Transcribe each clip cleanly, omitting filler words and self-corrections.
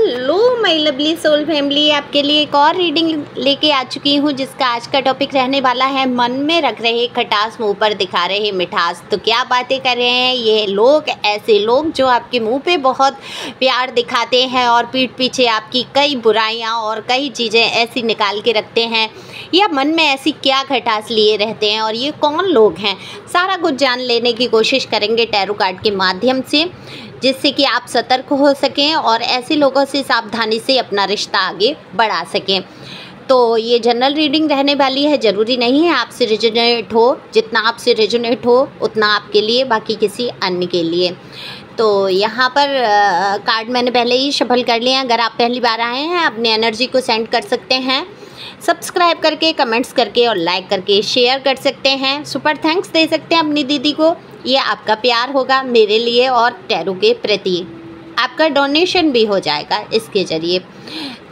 Hello my lovely soul family, आपके लिए एक और रीडिंग लेके आ चुकी हूँ जिसका आज का टॉपिक रहने वाला है मन में रख रहे खटास मुंह पर दिखा रहे मिठास। तो क्या बातें कर रहे हैं ये लोग, ऐसे लोग जो आपके मुंह पे बहुत प्यार दिखाते हैं और पीठ पीछे आपकी कई बुराइयां और कई चीज़ें ऐसी निकाल के रखते हैं, या मन में ऐसी क्या खटास लिए रहते हैं और ये कौन लोग हैं, सारा कुछ जान लेने की कोशिश करेंगे टैरो कार्ड के माध्यम से, जिससे कि आप सतर्क हो सकें और ऐसे लोगों से सावधानी से अपना रिश्ता आगे बढ़ा सकें। तो ये जनरल रीडिंग रहने वाली है, ज़रूरी नहीं है आपसे रेजोनेट हो, जितना आपसे रेजोनेट हो उतना आपके लिए, बाकी किसी अन्य के लिए। तो यहाँ पर कार्ड मैंने पहले ही शफल कर लिए हैं। अगर आप पहली बार आए हैं अपनी एनर्जी को सेंड कर सकते हैं सब्सक्राइब करके, कमेंट्स करके और लाइक करके, शेयर कर सकते हैं, सुपर थैंक्स दे सकते हैं अपनी दीदी को। ये आपका प्यार होगा मेरे लिए और टैरो के प्रति, आपका डोनेशन भी हो जाएगा इसके ज़रिए।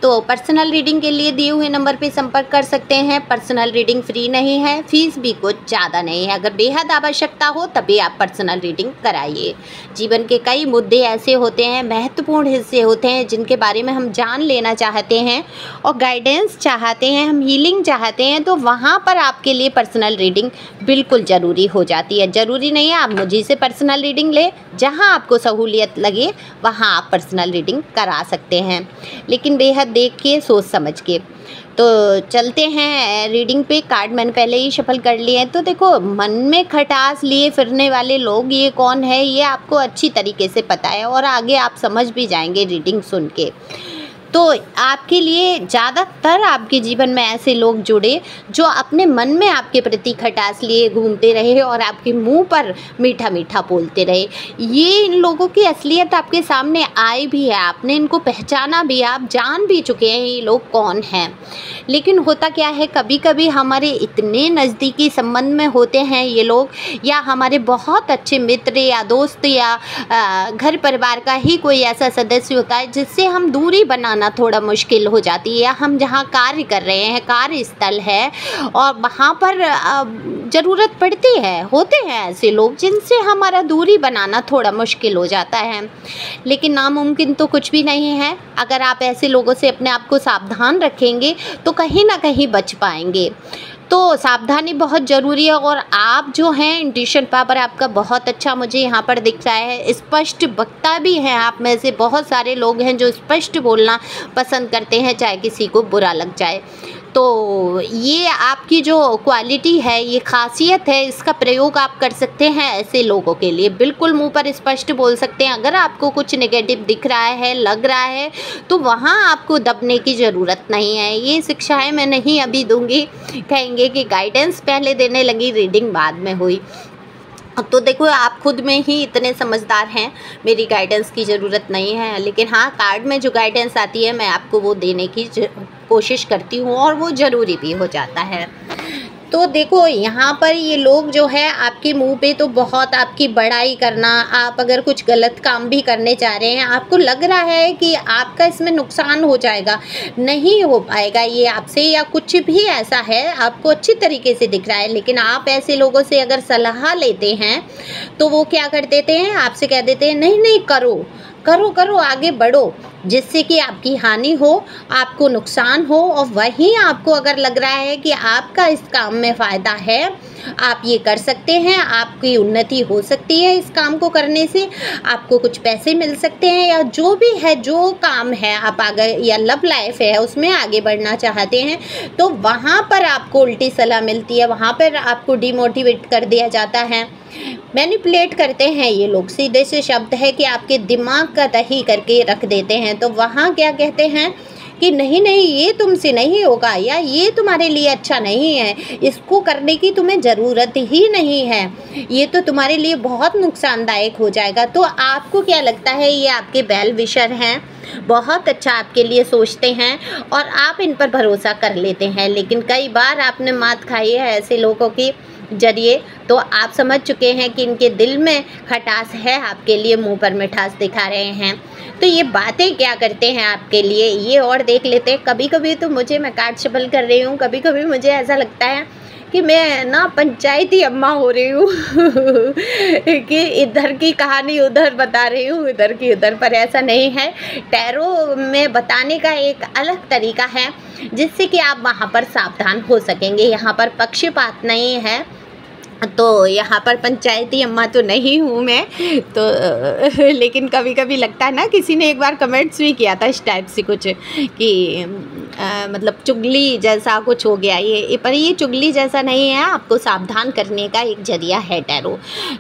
तो पर्सनल रीडिंग के लिए दिए हुए नंबर पे संपर्क कर सकते हैं। पर्सनल रीडिंग फ्री नहीं है, फीस भी कुछ ज़्यादा नहीं है। अगर बेहद आवश्यकता हो तभी आप पर्सनल रीडिंग कराइए। जीवन के कई मुद्दे ऐसे होते हैं, महत्वपूर्ण हिस्से होते हैं जिनके बारे में हम जान लेना चाहते हैं और गाइडेंस चाहते हैं, हम हीलिंग चाहते हैं, तो वहाँ पर आपके लिए पर्सनल रीडिंग बिल्कुल ज़रूरी हो जाती है। ज़रूरी नहीं है आप मुझे से पर्सनल रीडिंग लें, जहाँ आपको सहूलियत लगे वहाँ आप पर्सनल रीडिंग करा सकते हैं, लेकिन बेहद देख के सोच समझ के। तो चलते हैं रीडिंग पे। कार्ड मैंने पहले ही शफल कर लिए हैं। तो देखो, मन में खटास लिए फिरने वाले लोग ये कौन है ये आपको अच्छी तरीके से पता है और आगे आप समझ भी जाएंगे रीडिंग सुन के। तो आपके लिए ज़्यादातर आपके जीवन में ऐसे लोग जुड़े जो अपने मन में आपके प्रति खटास लिए घूमते रहे और आपके मुंह पर मीठा मीठा बोलते रहे। ये इन लोगों की असलियत आपके सामने आई भी है, आपने इनको पहचाना भी, आप जान भी चुके हैं ये लोग कौन हैं। लेकिन होता क्या है, कभी कभी हमारे इतने नज़दीकी संबंध में होते हैं ये लोग, या हमारे बहुत अच्छे मित्र या दोस्त या घर परिवार का ही कोई ऐसा सदस्य होता है जिससे हम दूरी बनाना थोड़ा मुश्किल हो जाती है, या हम जहाँ कार्य कर रहे हैं, कार्यस्थल है और वहाँ पर ज़रूरत पड़ती है, होते हैं ऐसे लोग जिनसे हमारा दूरी बनाना थोड़ा मुश्किल हो जाता है। लेकिन नामुमकिन तो कुछ भी नहीं है। अगर आप ऐसे लोगों से अपने आप को सावधान रखेंगे तो कहीं ना कहीं बच पाएंगे। तो सावधानी बहुत ज़रूरी है। और आप जो हैं, इंट्यूशन पावर आपका बहुत अच्छा मुझे यहाँ पर दिख रहा है, स्पष्ट वक्ता भी हैं। आप में से बहुत सारे लोग हैं जो स्पष्ट बोलना पसंद करते हैं, चाहे किसी को बुरा लग जाए। तो ये आपकी जो क्वालिटी है, ये खासियत है, इसका प्रयोग आप कर सकते हैं ऐसे लोगों के लिए। बिल्कुल मुंह पर स्पष्ट बोल सकते हैं। अगर आपको कुछ नेगेटिव दिख रहा है, लग रहा है, तो वहाँ आपको दबने की ज़रूरत नहीं है। ये शिक्षाएं मैं नहीं अभी दूंगी, कहेंगे कि गाइडेंस पहले देने लगी, रीडिंग बाद में हुई। तो देखो, आप खुद में ही इतने समझदार हैं, मेरी गाइडेंस की ज़रूरत नहीं है। लेकिन हाँ, कार्ड में जो गाइडेंस आती है मैं आपको वो देने की कोशिश करती हूँ और वो ज़रूरी भी हो जाता है। तो देखो, यहाँ पर ये लोग जो है आपके मुंह पे तो बहुत आपकी बड़ाई करना, आप अगर कुछ गलत काम भी करने जा रहे हैं, आपको लग रहा है कि आपका इसमें नुकसान हो जाएगा, नहीं हो पाएगा ये आपसे, या कुछ भी ऐसा है आपको अच्छी तरीके से दिख रहा है, लेकिन आप ऐसे लोगों से अगर सलाह लेते हैं तो वो क्या कर देते हैं, आपसे कह देते हैं नहीं नहीं करो करो करो, आगे बढ़ो, जिससे कि आपकी हानि हो, आपको नुकसान हो। और वहीं आपको अगर लग रहा है कि आपका इस काम में फ़ायदा है, आप ये कर सकते हैं, आपकी उन्नति हो सकती है इस काम को करने से, आपको कुछ पैसे मिल सकते हैं, या जो भी है, जो काम है आप आगे, या लव लाइफ है उसमें आगे बढ़ना चाहते हैं, तो वहाँ पर आपको उल्टी सलाह मिलती है, वहाँ पर आपको डिमोटिवेट कर दिया जाता है, मैनिपुलेट करते हैं ये लोग। सीधे से शब्द है कि आपके दिमाग का दही करके रख देते हैं। तो वहाँ क्या कहते हैं कि नहीं नहीं, ये तुमसे नहीं होगा, या ये तुम्हारे लिए अच्छा नहीं है, इसको करने की तुम्हें ज़रूरत ही नहीं है, ये तो तुम्हारे लिए बहुत नुकसानदायक हो जाएगा। तो आपको क्या लगता है, ये आपके वेल विशर हैं, बहुत अच्छा आपके लिए सोचते हैं और आप इन पर भरोसा कर लेते हैं। लेकिन कई बार आपने मात खाई है ऐसे लोगों की जरिए, तो आप समझ चुके हैं कि इनके दिल में खटास है, आपके लिए मुंह पर मिठास दिखा रहे हैं। तो ये बातें क्या करते हैं आपके लिए, ये और देख लेते हैं। कभी कभी तो मुझे, मैं कार्ड शफल कर रही हूँ, कभी कभी मुझे ऐसा लगता है कि मैं ना पंचायती अम्मा हो रही हूँ कि इधर की कहानी उधर बता रही हूँ, इधर की उधर, पर ऐसा नहीं है। टैरो में बताने का एक अलग तरीका है जिससे कि आप वहाँ पर सावधान हो सकेंगे। यहाँ पर पक्षपात नहीं है, तो यहाँ पर पंचायती अम्मा तो नहीं हूँ मैं तो लेकिन कभी कभी लगता है ना, किसी ने एक बार कमेंट्स भी किया था इस टाइप से कुछ कि मतलब चुगली जैसा कुछ हो गया ये, पर ये चुगली जैसा नहीं है, आपको सावधान करने का एक जरिया है टैरो।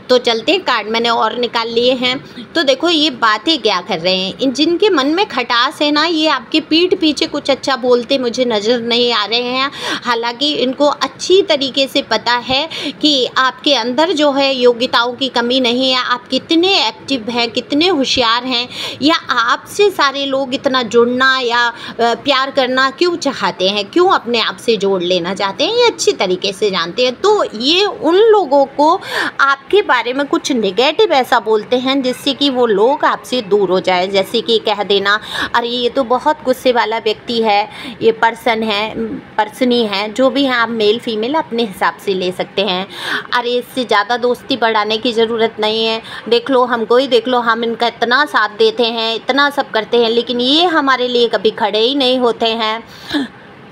तो चलते कार्ड मैंने और निकाल लिए हैं। तो देखो ये बातें क्या कर रहे हैं, जिनके मन में खटास है ना, ये आपके पीठ पीछे कुछ अच्छा बोलते मुझे नज़र नहीं आ रहे हैं। हालांकि इनको अच्छी तरीके से पता है कि आपके अंदर जो है योग्यताओं की कमी नहीं है, आप कितने एक्टिव हैं, कितने होशियार हैं, या आपसे सारे लोग इतना जुड़ना या प्यार करना क्यों चाहते हैं, क्यों अपने आप से जोड़ लेना चाहते हैं, ये अच्छी तरीके से जानते हैं। तो ये उन लोगों को आपके बारे में कुछ नेगेटिव ऐसा बोलते हैं जिससे कि वो लोग आपसे दूर हो जाए। जैसे कि कह देना, अरे ये तो बहुत गुस्से वाला व्यक्ति है, ये पर्सनी है, जो भी है, आप मेल फीमेल अपने हिसाब से ले सकते हैं। अरे इससे ज़्यादा दोस्ती बढ़ाने की ज़रूरत नहीं है, देख लो हमको ही देख लो, हम इनका इतना साथ देते हैं, इतना सब करते हैं, लेकिन ये हमारे लिए कभी खड़े ही नहीं होते हैं।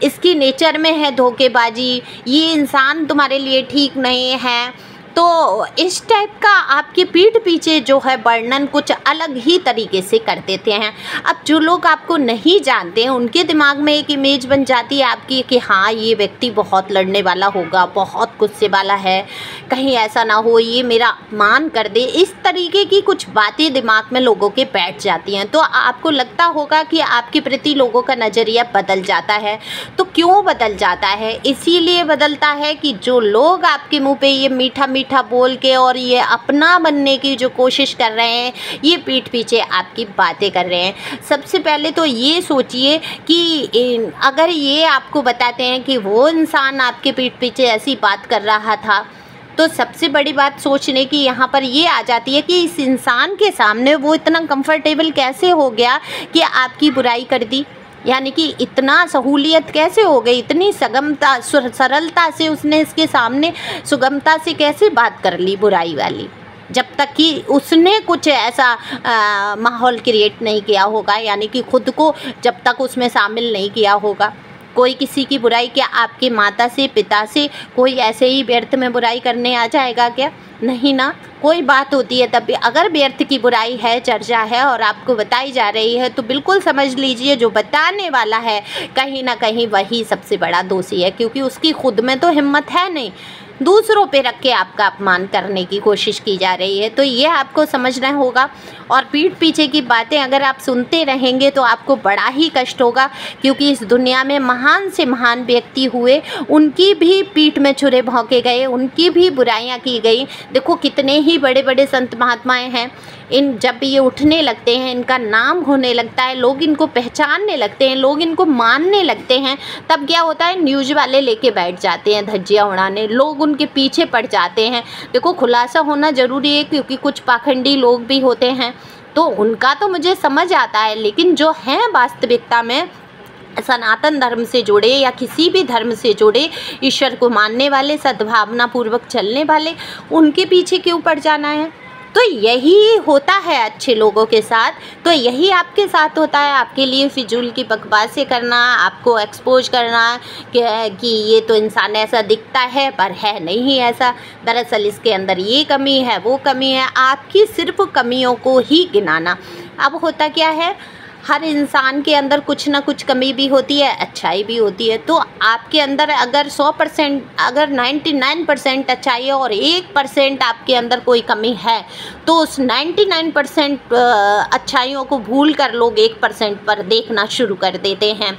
इसकी नेचर में है धोखेबाजी, ये इंसान तुम्हारे लिए ठीक नहीं है। तो इस टाइप का आपके पीठ पीछे जो है वर्णन कुछ अलग ही तरीके से कर देते हैं। अब जो लोग आपको नहीं जानते हैं उनके दिमाग में एक इमेज बन जाती है आपकी कि हाँ ये व्यक्ति बहुत लड़ने वाला होगा, बहुत गुस्से वाला है, कहीं ऐसा ना हो ये मेरा अपमान कर दे, इस तरीके की कुछ बातें दिमाग में लोगों के बैठ जाती हैं। तो आपको लगता होगा कि आपके प्रति लोगों का नज़रिया बदल जाता है। तो क्यों बदल जाता है? इसीलिए बदलता है कि जो लोग आपके मुँह पे ये मीठा मीठा बोल के और ये अपना बनने की जो कोशिश कर रहे हैं, ये पीठ पीछे आपकी बातें कर रहे हैं। सबसे पहले तो ये सोचिए कि अगर ये आपको बताते हैं कि वो इंसान आपके पीठ पीछे ऐसी बात कर रहा था, तो सबसे बड़ी बात सोचने की यहाँ पर ये आ जाती है कि इस इंसान के सामने वो इतना कंफर्टेबल कैसे हो गया कि आपकी बुराई कर दी, यानी कि इतना सहूलियत कैसे हो गई, इतनी सुगमता सरलता से उसने इसके सामने सुगमता से कैसे बात कर ली बुराई वाली, जब तक कि उसने कुछ ऐसा माहौल क्रिएट नहीं किया होगा, यानी कि खुद को जब तक उसमें शामिल नहीं किया होगा। कोई किसी की बुराई, क्या आपके माता से पिता से कोई ऐसे ही व्यर्थ में बुराई करने आ जाएगा क्या? नहीं ना। कोई बात होती है तब भी, अगर व्यर्थ की बुराई है, चर्चा है और आपको बताई जा रही है, तो बिल्कुल समझ लीजिए जो बताने वाला है कहीं ना कहीं वही सबसे बड़ा दोषी है, क्योंकि उसकी खुद में तो हिम्मत है नहीं, दूसरों पे रख के आपका अपमान करने की कोशिश की जा रही है। तो ये आपको समझना होगा। और पीठ पीछे की बातें अगर आप सुनते रहेंगे तो आपको बड़ा ही कष्ट होगा, क्योंकि इस दुनिया में महान से महान व्यक्ति हुए, उनकी भी पीठ में छुरे भौंके गए, उनकी भी बुराइयां की गई। देखो कितने ही बड़े बड़े संत महात्माएं हैं, इन जब ये उठने लगते हैं, इनका नाम होने लगता है, लोग इनको पहचानने लगते हैं, लोग इनको मानने लगते हैं, तब क्या होता है, न्यूज़ वाले लेके बैठ जाते हैं धज्जियाँ उड़ाने, लोग उनके पीछे पड़ जाते हैं। देखो खुलासा होना ज़रूरी है, क्योंकि कुछ पाखंडी लोग भी होते हैं, तो उनका तो मुझे समझ आता है, लेकिन जो हैं वास्तविकता में सनातन धर्म से जुड़े या किसी भी धर्म से जुड़े, ईश्वर को मानने वाले, सद्भावना पूर्वक चलने वाले, उनके पीछे क्यों पड़ जाना है? तो यही होता है अच्छे लोगों के साथ, तो यही आपके साथ होता है। आपके लिए फिजूल की बकवासें करना, आपको एक्सपोज करना कि ये तो इंसान ऐसा दिखता है पर है नहीं ऐसा, दरअसल इसके अंदर ये कमी है, वो कमी है, आपकी सिर्फ कमियों को ही गिनाना। अब होता क्या है, हर इंसान के अंदर कुछ ना कुछ कमी भी होती है, अच्छाई भी होती है। तो आपके अंदर अगर 100%, अगर 99% अच्छाई है और 1% आपके अंदर कोई कमी है, तो उस 99% अच्छाइयों को भूल कर लोग 1% पर देखना शुरू कर देते हैं।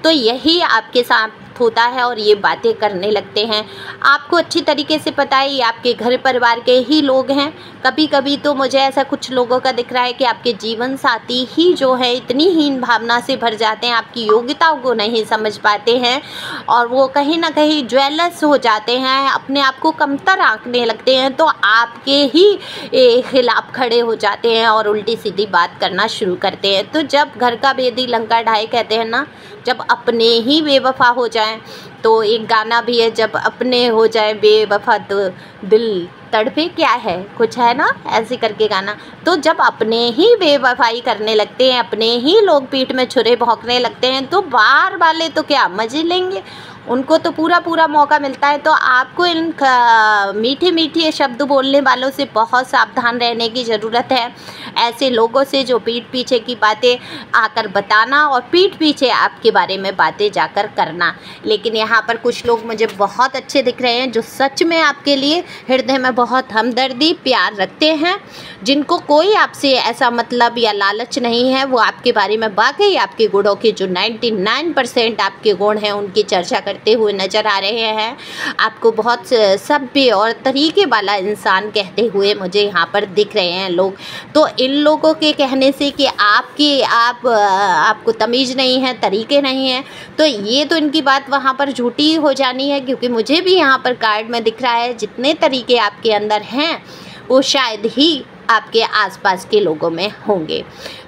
तो यही आपके साथ होता है और ये बातें करने लगते हैं। आपको अच्छी तरीके से पता है ये आपके घर परिवार के ही लोग हैं। कभी कभी तो मुझे ऐसा कुछ लोगों का दिख रहा है कि आपके जीवन साथी ही जो है इतनी हीन भावना से भर जाते हैं, आपकी योग्यताओं को नहीं समझ पाते हैं और वो कहीं ना कहीं ज्वेलस हो जाते हैं, अपने आप को कमतर आंकने लगते हैं, तो आपके ही खिलाफ खड़े हो जाते हैं और उल्टी सीधी बात करना शुरू करते हैं। तो जब घर का भेदी लंका ढाए कहते हैं ना, जब अपने ही बेवफा हो जाए जाएं। तो एक गाना भी है, जब अपने हो जाए बेवफा तो दिल तड़पे, क्या है कुछ है ना ऐसे करके गाना। तो जब अपने ही बेवफाई करने लगते हैं, अपने ही लोग पीठ में छुरे भोंकने लगते हैं, तो बाहर वाले तो क्या मजे लेंगे, उनको तो पूरा पूरा मौका मिलता है। तो आपको इन मीठे मीठे शब्द बोलने वालों से बहुत सावधान रहने की ज़रूरत है। ऐसे लोगों से जो पीठ पीछे की बातें आकर बताना और पीठ पीछे आपके बारे में बातें जाकर करना। लेकिन यहाँ पर कुछ लोग मुझे बहुत अच्छे दिख रहे हैं, जो सच में आपके लिए हृदय में बहुत हमदर्दी प्यार रखते हैं, जिनको कोई आपसे ऐसा मतलब या लालच नहीं है। वो आपके बारे में वाकई आपके गुणों के जो 99% आपके गुण हैं उनकी चर्चा करते हुए नज़र आ रहे हैं। आपको बहुत सभ्य और तरीके वाला इंसान कहते हुए मुझे यहाँ पर दिख रहे हैं लोग। तो इन लोगों के कहने से कि आपको तमीज़ नहीं है, तरीके नहीं हैं, तो ये तो इनकी बात वहाँ पर झूठी हो जानी है, क्योंकि मुझे भी यहाँ पर कार्ड में दिख रहा है जितने तरीके आपके अंदर हैं वो शायद ही आपके आसपास के लोगों में होंगे।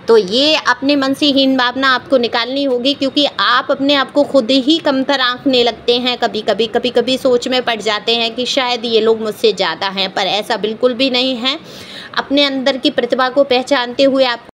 तो ये अपने मन से हीन भावना आपको निकालनी होगी, क्योंकि आप अपने आप को खुद ही कमतर आंकने लगते हैं। कभी कभी सोच में पड़ जाते हैं कि शायद ये लोग मुझसे ज़्यादा हैं, पर ऐसा बिल्कुल भी नहीं है। अपने अंदर की प्रतिभा को पहचानते हुए आप